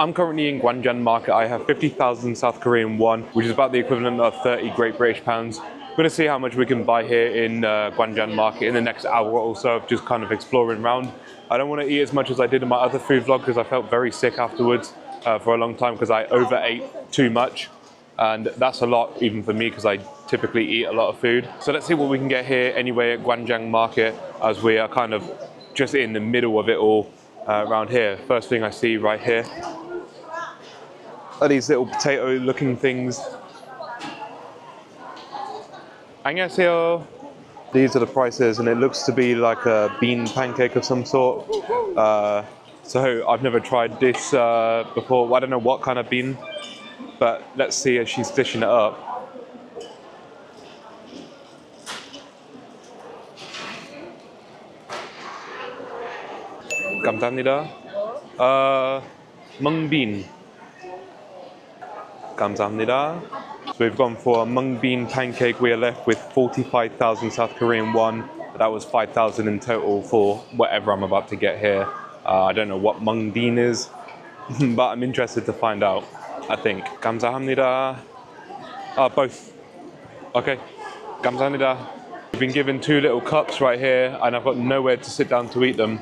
I'm currently in Gwangjang Market. I have 50,000 South Korean won, which is about the equivalent of 30 Great British pounds. We're going to see how much we can buy here in Gwangjang Market in the next hour or so of just kind of exploring around. I don't want to eat as much as I did in my other food vlog because I felt very sick afterwards for a long time because I overate too much. And that's a lot even for me because I typically eat a lot of food. So let's see what we can get here anyway at Gwangjang Market, as we are kind of just in the middle of it all around here. First thing I see right here are these little potato looking things. 안녕하세요. These are the prices, and it looks to be like a bean pancake of some sort. So I've never tried this before. I don't know what kind of bean, but let's see as she's dishing it up. 감사합니다. mung bean. 감사합니다. So we've gone for a mung bean pancake. We are left with 45,000 South Korean won. That was 5,000 in total for whatever I'm about to get here. I don't know what mung bean is, but I'm interested to find out, I think. 감사합니다. Both. Okay. 감사합니다. We've been given 2 little cups right here, and I've got nowhere to sit down to eat them.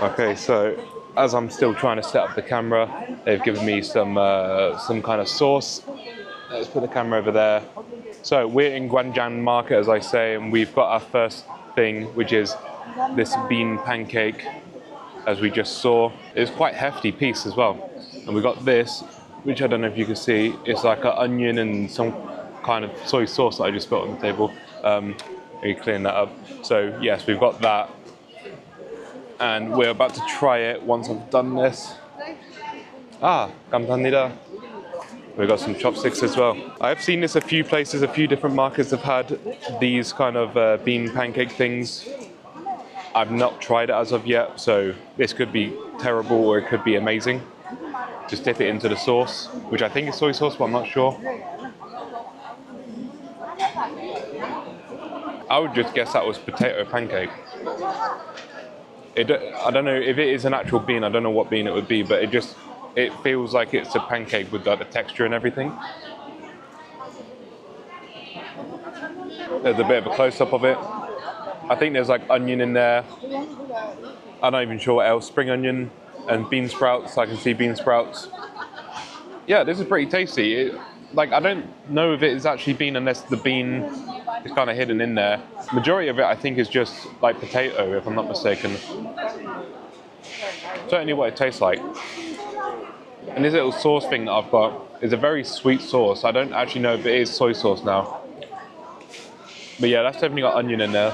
Okay, so as I'm still trying to set up the camera, they've given me some kind of sauce. Let's put the camera over there. So we're in Gwangjang Market, as I say, and we've got our first thing, which is this bean pancake, as we just saw. It's quite a hefty piece as well. And we got this, which I don't know if you can see. It's like an onion and some kind of soy sauce that I just put on the table. Maybe clean that up. So yes, we've got that. And we're about to try it once I've done this. 감사합니다. We've got some chopsticks as well. I've seen this a few places, a few different markets have had these kind of bean pancake things. I've not tried it as of yet, so this could be terrible or it could be amazing. Just dip it into the sauce, which I think is soy sauce, but I'm not sure. I would just guess that was potato pancake. I don't know if it is an actual bean. I don't know what bean it would be, but it feels like it's a pancake with like the texture and everything. There's a bit of a close-up of it. I think there's like onion in there. I'm not even sure what else. Spring onion and bean sprouts. I can see bean sprouts. Yeah, this is pretty tasty. I don't know if it is actually bean unless the bean is kind of hidden in there. Majority of it, I think, is just like potato, if I'm not mistaken. Certainly what it tastes like. And this little sauce thing that I've got is a very sweet sauce. I don't actually know if it is soy sauce now. But yeah, that's definitely got onion in there.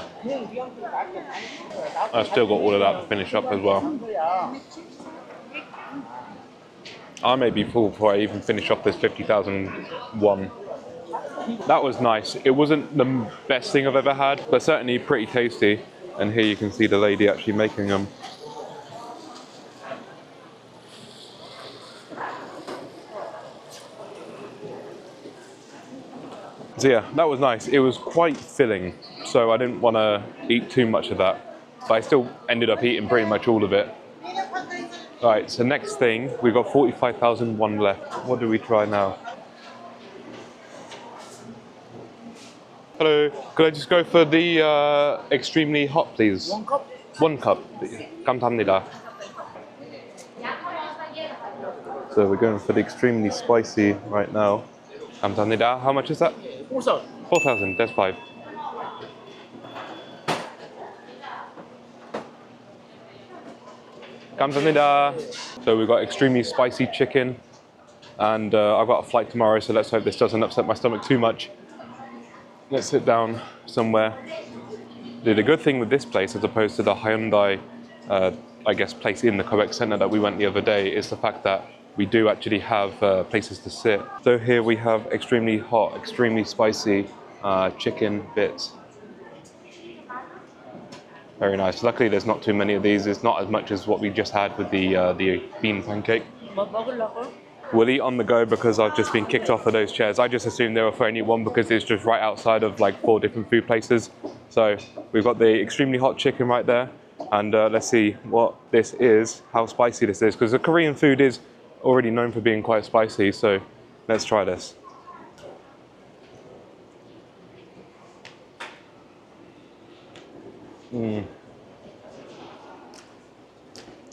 I've still got all of that to finish up as well. I may be full before I even finish off this 50,000 won. That was nice. It wasn't the best thing I've ever had, but certainly pretty tasty. And here you can see the lady actually making them. So yeah, that was nice. It was quite filling, so I didn't want to eat too much of that. But I still ended up eating pretty much all of it. Alright, so next thing, we've got 45,000 won left. What do we try now? Hello, could I just go for the extremely hot, please? 1 cup. 1 cup. 감사합니다. So we're going for the extremely spicy right now. 감사합니다. How much is that? 4,000. 4,000, that's 5. 감사합니다. So we've got extremely spicy chicken, and I've got a flight tomorrow, so let's hope this doesn't upset my stomach too much. Let's sit down somewhere. The good thing with this place, as opposed to the Hyundai, I guess, place in the COEX Center that we went the other day, is the fact that we do actually have places to sit. So here we have extremely hot, extremely spicy chicken bits. Very nice. Luckily there's not too many of these. It's not as much as what we just had with the bean pancake. We'll eat on the go because I've just been kicked off of those chairs. I just assumed they were for anyone because it's just right outside of like 4 different food places. So we've got the extremely hot chicken right there. And let's see what this is, how spicy this is. Because the Korean food is already known for being quite spicy, so let's try this.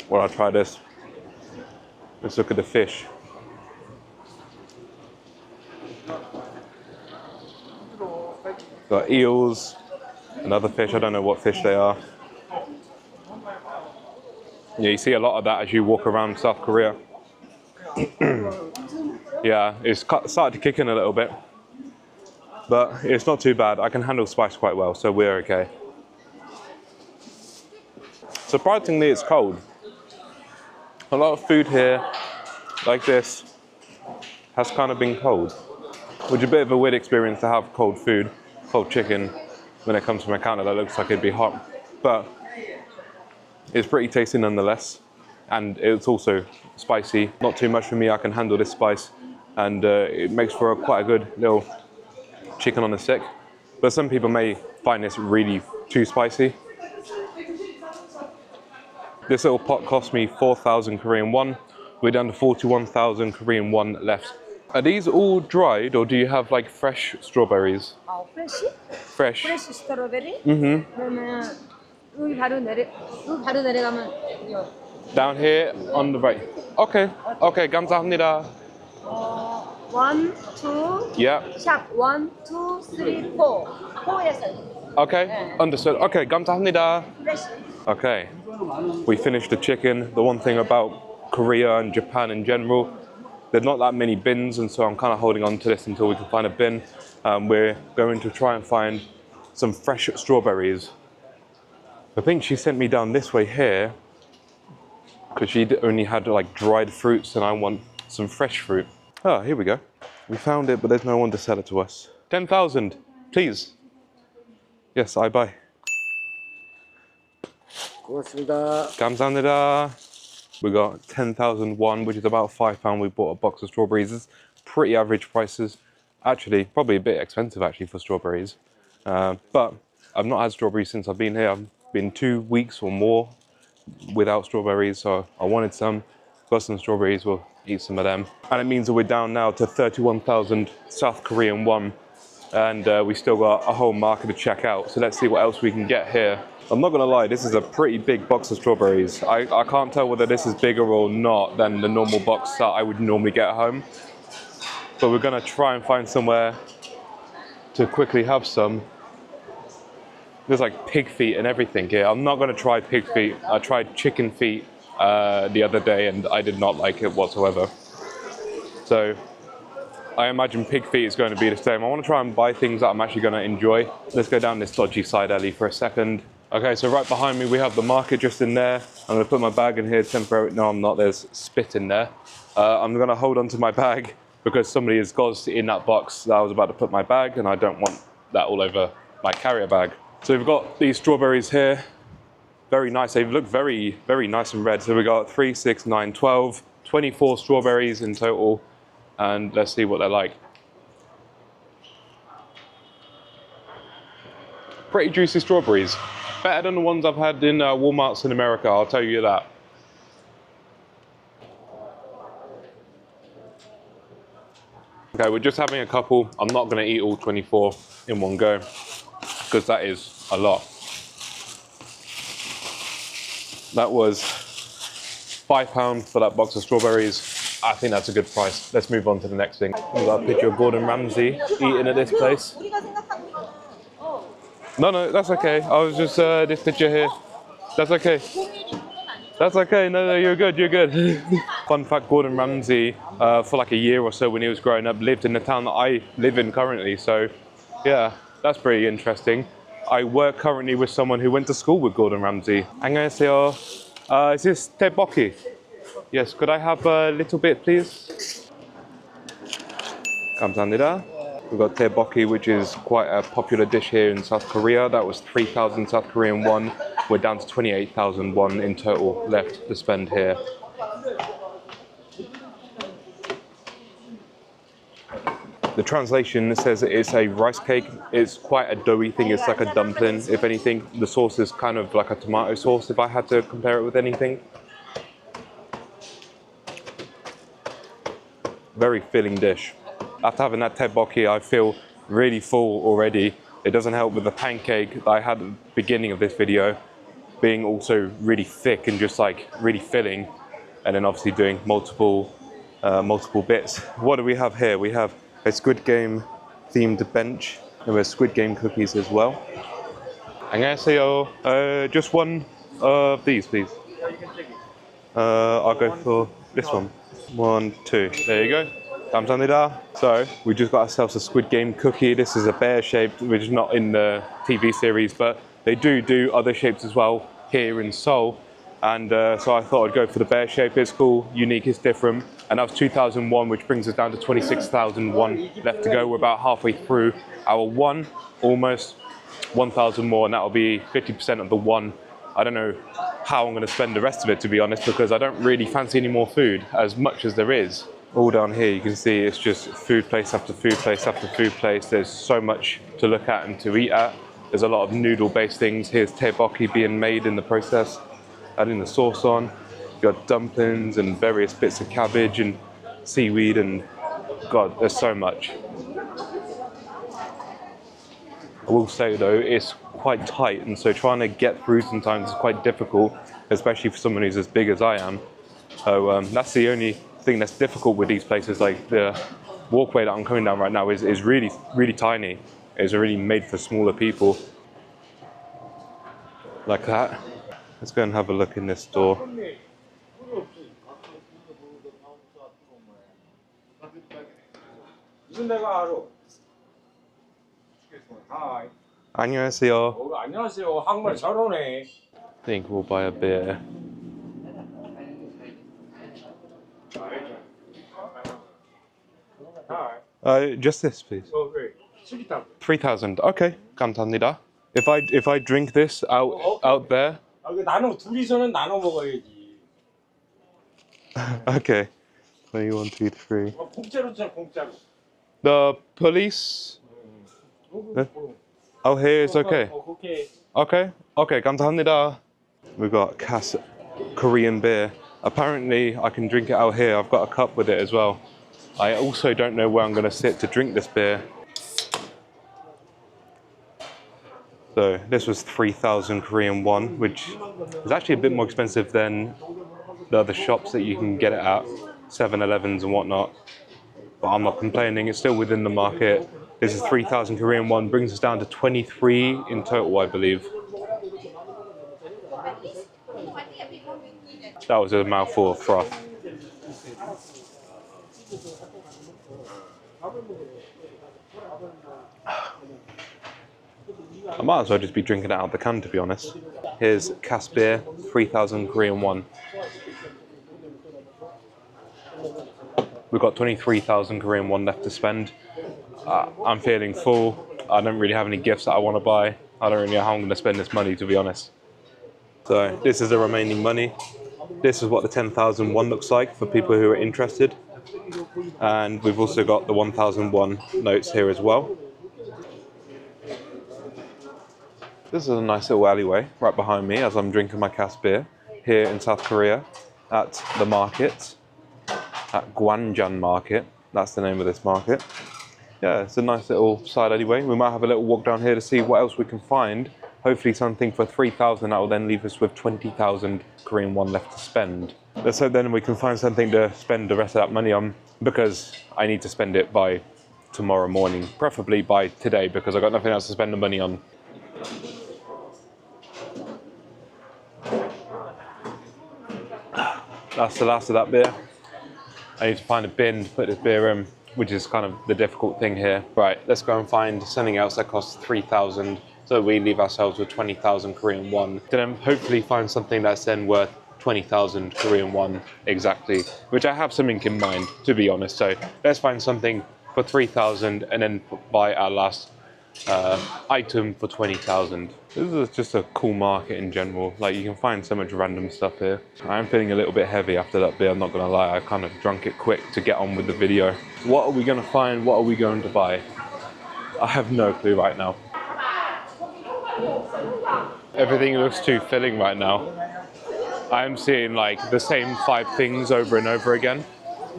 Well, I'll try this. Let's look at the fish. Got eels, another fish, I don't know what fish they are. Yeah, you see a lot of that as you walk around South Korea. Yeah, it's started to kick in a little bit, but it's not too bad. I can handle spice quite well, so we're okay. Surprisingly, it's cold. A lot of food here, like this, has kind of been cold, which is a bit of a weird experience to have cold food, cold chicken, when it comes from a counter that looks like it'd be hot. But it's pretty tasty nonetheless, and it's also spicy. Not too much for me, I can handle this spice, and it makes for quite a good little chicken on the stick. But some people may find this really too spicy. This little pot cost me 4,000 Korean won. We're down to 41,000 Korean won left. Are these all dried, or do you have like fresh strawberries? fresh? Fresh. fresh strawberry? Mm-hmm. 여기 바로 내려가면 Down here on the right. Okay. Okay, 감사합니다. 1, 2, Yeah. 샵 1, 2, 3, 4. 4에서. Okay, understood. Okay, 감사합니다. fresh. Okay, we finished the chicken. The one thing about Korea and Japan in general, there's not that many bins, and so I'm kind of holding on to this until we can find a bin. We're going to try and find some fresh strawberries. I think she sent me down this way here because she only had like dried fruits, and I want some fresh fruit. Oh, here we go. We found it, but there's no one to sell it to us. 10,000, please. Yes, I buy. 고맙습니다. 감사합니다. We got 10,000 won, which is about £5. We bought a box of strawberries. It's pretty average prices. Actually, probably a bit expensive actually for strawberries. But I've not had strawberries since I've been here. I've been 2 weeks or more without strawberries, so I wanted some. Got some strawberries, we'll eat some of them. And it means that we're down now to 31,000 South Korean won. And we still got a whole market to check out. So let's see what else we can get here. I'm not gonna lie, this is a pretty big box of strawberries. I can't tell whether this is bigger or not than the normal box that I would normally get at home. But we're gonna try and find somewhere to quickly have some. There's like pig feet and everything here. I'm not gonna try pig feet. I tried chicken feet the other day and I did not like it whatsoever. So I imagine pig feet is going to be the same. I want to try and buy things that I'm actually going to enjoy. Let's go down this dodgy side alley for a second. Okay, so right behind me we have the market just in there. I'm going to put my bag in here temporarily. No, I'm not. There's spit in there. I'm going to hold on to my bag because somebody has gozzed in that box that I was about to put my bag, and I don't want that all over my carrier bag. So we've got these strawberries here. Very nice. They look very, very nice and red. So we got 3, 6, 9, 12, 24 strawberries in total. And let's see what they're like. Pretty juicy strawberries. Better than the ones I've had in Walmarts in America, I'll tell you that. Okay, we're just having a couple. I'm not going to eat all 24 in one go because that is a lot. That was £5 for that box of strawberries. I think that's a good price. Let's move on to the next thing. We've got a picture of Gordon Ramsay eating at this place. No, that's okay. I was just this picture here. That's okay. That's okay. No, you're good. You're good. Fun fact: Gordon Ramsay, for like a year or so when he was growing up, lived in the town that I live in currently. So, yeah, that's pretty interesting. I work currently with someone who went to school with Gordon Ramsay. 안녕하세요. Is this tteokbokki? Yes, could I have a little bit, please? 감사합니다. We've got tteokbokki, which is quite a popular dish here in South Korea. That was 3,000 South Korean won. We're down to 28,000 won in total left to spend here. The translation says it's a rice cake. It's quite a doughy thing. It's like a dumpling, if anything. The sauce is kind of like a tomato sauce, if I had to compare it with anything. very filling dish. After having that tteokbokki, I feel really full already. It doesn't help with the pancake that I had at the beginning of this video being also really thick and just like really filling, and then obviously doing multiple bits. What do we have here? We have a Squid Game themed bench, and there's Squid Game cookies as well. 안녕하세요. Just one of these, please. I'll go for this one. 1, 2. There you go. 감사합니다. So we just got ourselves a Squid Game cookie. This is a bear shaped, which is not in the TV series, but they do other shapes as well here in Seoul. And so I thought I'd go for the bear shape. It's cool, unique, it's different. And that was 2001, which brings us down to 26,001 left to go. We're about halfway through our one, almost 1,000 more, and that'll be 50% of the one. I don't know how I'm going to spend the rest of it, to be honest, because I don't really fancy any more food as much as there is. All down here you can see it's just food place after food place after food place. There's so much to look at and to eat at. There's a lot of noodle based things. Here's tteokbokki being made in the process, adding the sauce on. You got dumplings and various bits of cabbage and seaweed, and God, there's so much. I will say though, it's quite tight, and so trying to get through sometimes is quite difficult, especially for someone who's as big as I am. So that's the only thing that's difficult with these places. Like the walkway that I'm coming down right now is really, really tiny. It's really made for smaller people. Like that. Let's go and have a look in this store. 안녕하세요. 안녕하세요. 한국말 잘 오네. I think we'll buy a beer. Just this, please. 3,000. Okay, 감사합니다. If I drink this out there. 나눠 둘이서는 나눠 먹어야지. Okay. 21, 2, 3. 공짜로 줘, 공짜로. The police. Oh, here it's okay. Okay. Okay, 감사합니다. We've got Korean beer. Apparently, I can drink it out here. I've got a cup with it as well. I also don't know where I'm going to sit to drink this beer. So this was 3,000 Korean won, which is actually a bit more expensive than the other shops that you can get it at, 7-Elevens and whatnot. But I'm not complaining, it's still within the market. This is 3,000 Korean won, brings us down to 23 in total, I believe. That was a mouthful of froth. I might as well just be drinking it out of the can, to be honest. Here's Cass beer, 3,000 Korean won. We've got 23,000 Korean won left to spend. I'm feeling full. I don't really have any gifts that I want to buy. I don't really know how I'm going to spend this money, to be honest. So this is the remaining money. This is what the 10,000 won looks like for people who are interested. And we've also got the 1,000 won notes here as well. This is a nice little alleyway right behind me as I'm drinking my Cass beer here in South Korea at the market, at Gwangjang Market. That's the name of this market. Yeah, it's a nice little side alleyway. We might have a little walk down here to see what else we can find. Hopefully something for 3,000 that will then leave us with 20,000 Korean won left to spend. Let's hope then we can find something to spend the rest of that money on, because I need to spend it by tomorrow morning, preferably by today, because I've got nothing else to spend the money on. That's the last of that beer. I need to find a bin to put this beer in, which is kind of the difficult thing here. Right, let's go and find something else that costs 3,000, so we leave ourselves with 20,000 Korean won. Then hopefully find something that's then worth 20,000 Korean won exactly, which I have something in mind, to be honest. So let's find something for 3,000 and then buy our last item for 20,000. This is just a cool market in general. Like, you can find so much random stuff here. I'm feeling a little bit heavy after that beer, I'm not gonna lie. I kind of drunk it quick to get on with the video. What are we gonna find? What are we going to buy? I have no clue right now. Everything looks too filling right now. I'm seeing like the same 5 things over and over again.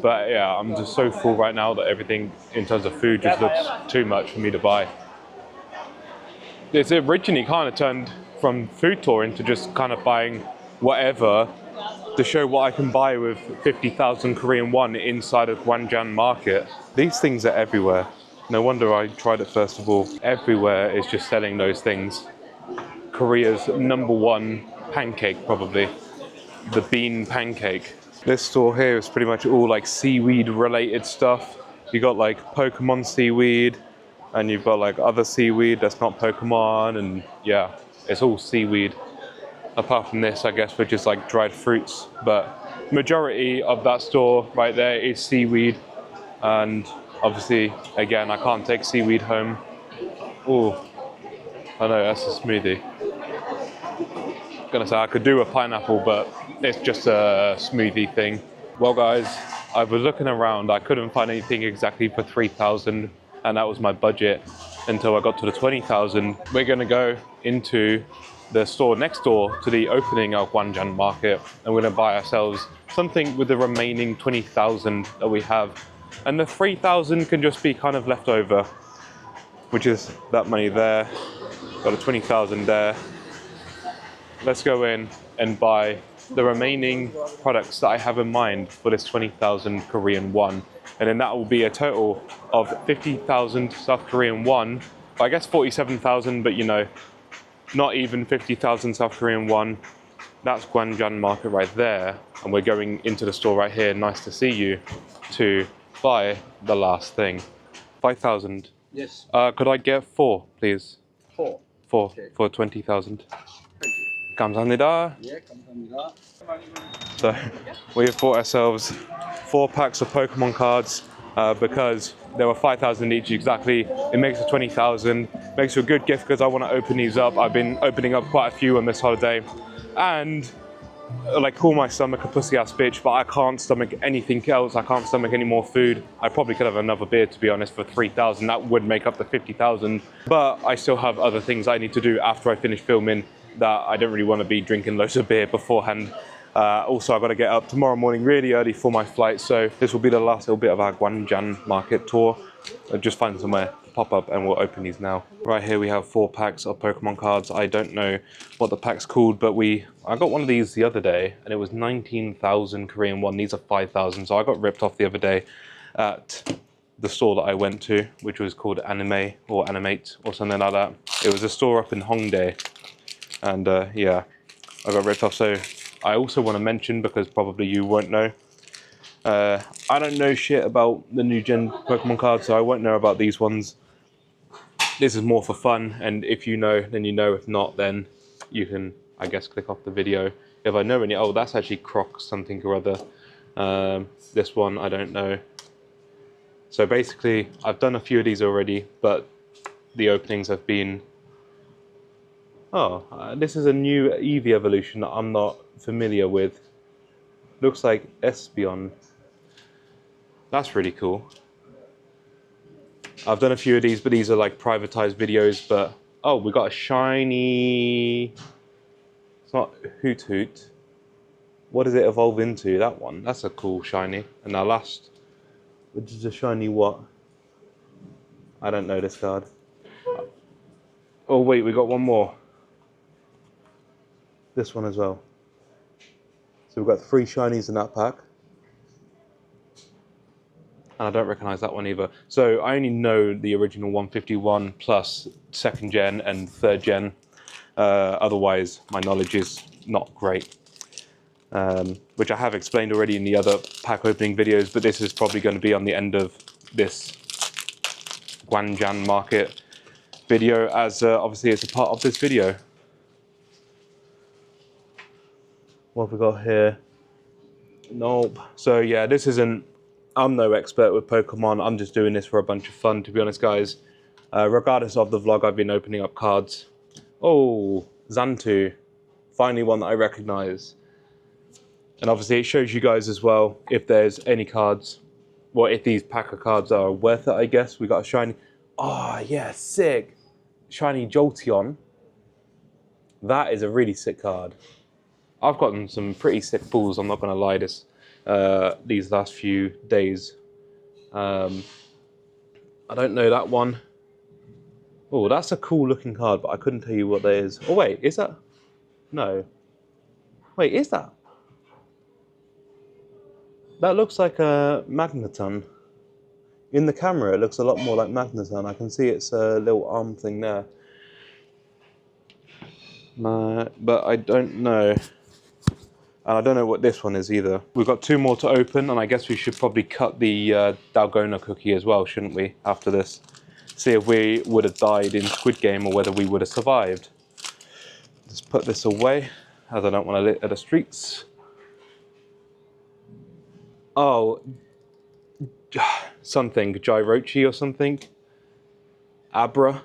But yeah, I'm just so full right now that everything in terms of food just looks too much for me to buy. It's originally kind of turned from food tour into just kind of buying whatever to show what I can buy with 50,000 Korean won inside of Gwangjang Market. These things are everywhere. No wonder I tried it first of all. Everywhere is just selling those things. Korea's #1 pancake, probably. The bean pancake. This store here is pretty much all like seaweed related stuff. You got like Pokémon seaweed, and you've got like other seaweed that's not Pokémon, and yeah, it's all seaweed. Apart from this, I guess, which is like dried fruits, but majority of that store right there is seaweed. And obviously, again, I can't take seaweed home. Oh, I know, that's a smoothie. Gonna say I could do a pineapple, but it's just a smoothie thing. Well guys, I was looking around, I couldn't find anything exactly for 3,000, and that was my budget until I got to the 20,000. We're gonna go into the store next door to the opening of Gwangjang Market, and we're gonna buy ourselves something with the remaining 20,000 that we have. And the 3,000 can just be kind of left over, which is that money there. Got a 20,000 there. Let's go in and buy the remaining products that I have in mind for this 20,000 Korean won. And then that will be a total of 50,000 South Korean won. I guess 47,000, but you know, not even 50,000 South Korean won. That's Gwangjang Market right there. And we're going into the store right here, nice to see you, to buy the last thing. 5,000. Yes. Could I get 4, please? 4. 4 Okay. for 20,000. 감사합니다. 예, 감사합니다. So we have bought ourselves 4 packs of Pokemon cards because there were 5,000 each exactly. It makes it 20,000. Makes a good gift because I want to open these up. I've been opening up quite a few on this holiday, and like call my stomach a pussy ass bitch, but I can't stomach anything else. I can't stomach any more food. I probably could have another beer, to be honest, for 3,000. That would make up the 50,000. But I still have other things I need to do after I finish filming that I don't really want to be drinking loads of beer beforehand. Also, I've got to get up tomorrow morning really early for my flight, so this will be the last little bit of our Gwangjang Market tour. I'll just find somewhere to pop up and we'll open these now. Right here we have 4 packs of Pokemon cards. I don't know what the pack's called, but I got one of these the other day and it was 19,000 Korean won. These are 5,000, so I got ripped off the other day at the store that I went to, which was called Anime or Animate or something like that. It was a store up in Hongdae, and yeah, I got ripped off. So I also want to mention, because probably you won't know, I don't know shit about the new gen Pokemon cards, so I won't know about these ones. This is more for fun, and if you know, then you know. If not, then you can, I guess, click off the video. If I know any, oh, that's actually Croc something or other. This one, I don't know. So basically, I've done a few of these already, but the openings have been... Oh, this is a new Eevee evolution that I'm not familiar with. Looks like Espeon. That's really cool. I've done a few of these, but these are like privatized videos. But oh, we got a shiny... It's not Hoot Hoot. What does it evolve into? That one. That's a cool shiny. And our last, which is a shiny what? I don't know this card. Oh wait, we got one more. This one as well. So we've got 3 shinies in that pack. And I don't recognize that one either. So I only know the original 151 plus 2nd gen and 3rd gen. Otherwise, my knowledge is not great. Which I have explained already in the other pack opening videos, but this is probably going to be on the end of this Gwangjang Market video, as obviously it's a part of this video. What have we got here? Nope. So yeah, this isn't... I'm no expert with Pokemon. I'm just doing this for a bunch of fun, to be honest, guys. Regardless of the vlog, I've been opening up cards. Oh, Xantu. Finally one that I recognize. And obviously it shows you guys as well if there's any cards, well, if these pack of cards are worth it, I guess. We got a shiny... Oh, yeah, sick. Shiny Jolteon. That is a really sick card. I've gotten some pretty sick pulls, I'm not going to lie. This these last few days. I don't know that one. Oh, that's a cool looking card, but I couldn't tell you what that is. Oh wait, is that? No. Wait, is that? That looks like a magneton. In the camera, it looks a lot more like magneton. I can see its little arm thing there. But I don't know. And I don't know what this one is either. We've got 2 more to open, and I guess we should probably cut the Dalgona cookie as well, shouldn't we, after this? See if we would have died in Squid Game or whether we would have survived. Just put this away, as I don't want to litter the streets. Oh, something, gyrochi or something. Abra.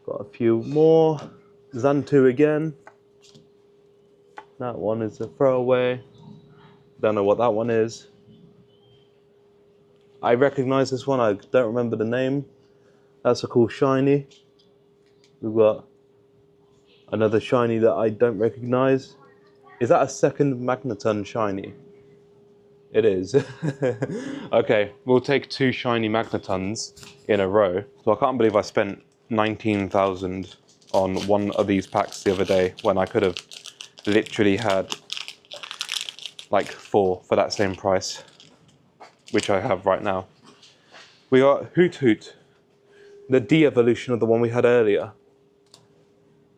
Got a few more. Xantu again. That one is a throwaway. Don't know what that one is. I recognize this one, I don't remember the name. That's a cool shiny. We've got another shiny that I don't recognize. Is that a second Magneton shiny? It is. Okay, we'll take 2 shiny Magnetons in a row. So I can't believe I spent 19,000 on one of these packs the other day when I could have literally had like 4 for that same price, which I have right now. We got Hoot Hoot, the de-evolution of the one we had earlier.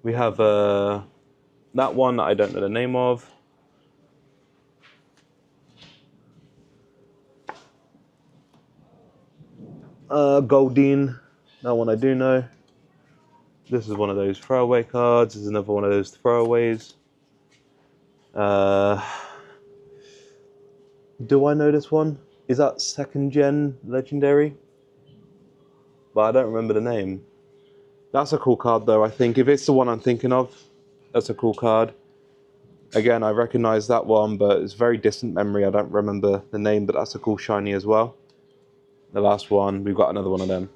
We have that one that I don't know the name of. Goldeen, that one I do know. This is one of those throwaway cards. This is another one of those throwaways. Do I know this one? Is that 2nd gen legendary? But I don't remember the name. That's a cool card though, I think. If it's the one I'm thinking of, that's a cool card. Again, I recognize that one, but it's very distant memory. I don't remember the name, but that's a cool shiny as well. The last one, we've got another one of them.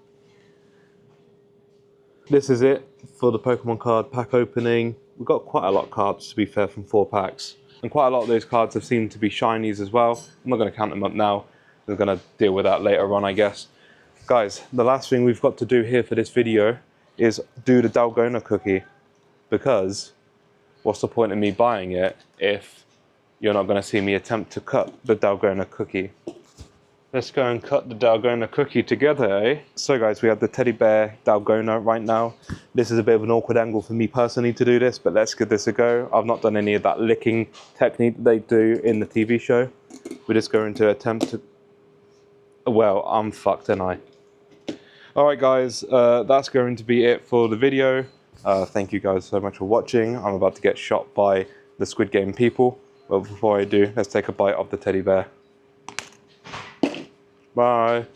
This is it for the Pokemon card pack opening. We've got quite a lot of cards, to be fair, from 4 packs. And quite a lot of those cards have seemed to be shinies as well. I'm not going to count them up now. We're going to deal with that later on, I guess. Guys, the last thing we've got to do here for this video is do the Dalgona cookie. Because what's the point of me buying it if you're not going to see me attempt to cut the Dalgona cookie? Let's go and cut the Dalgona cookie together, eh? So guys, we have the teddy bear Dalgona right now. This is a bit of an awkward angle for me personally to do this, but let's give this a go. I've not done any of that licking technique that they do in the TV show. We're just going to attempt to... Well, I'm fucked, ain't I? Alright guys, that's going to be it for the video. Thank you guys so much for watching. I'm about to get shot by the Squid Game people. But before I do, let's take a bite of the teddy bear. Bye.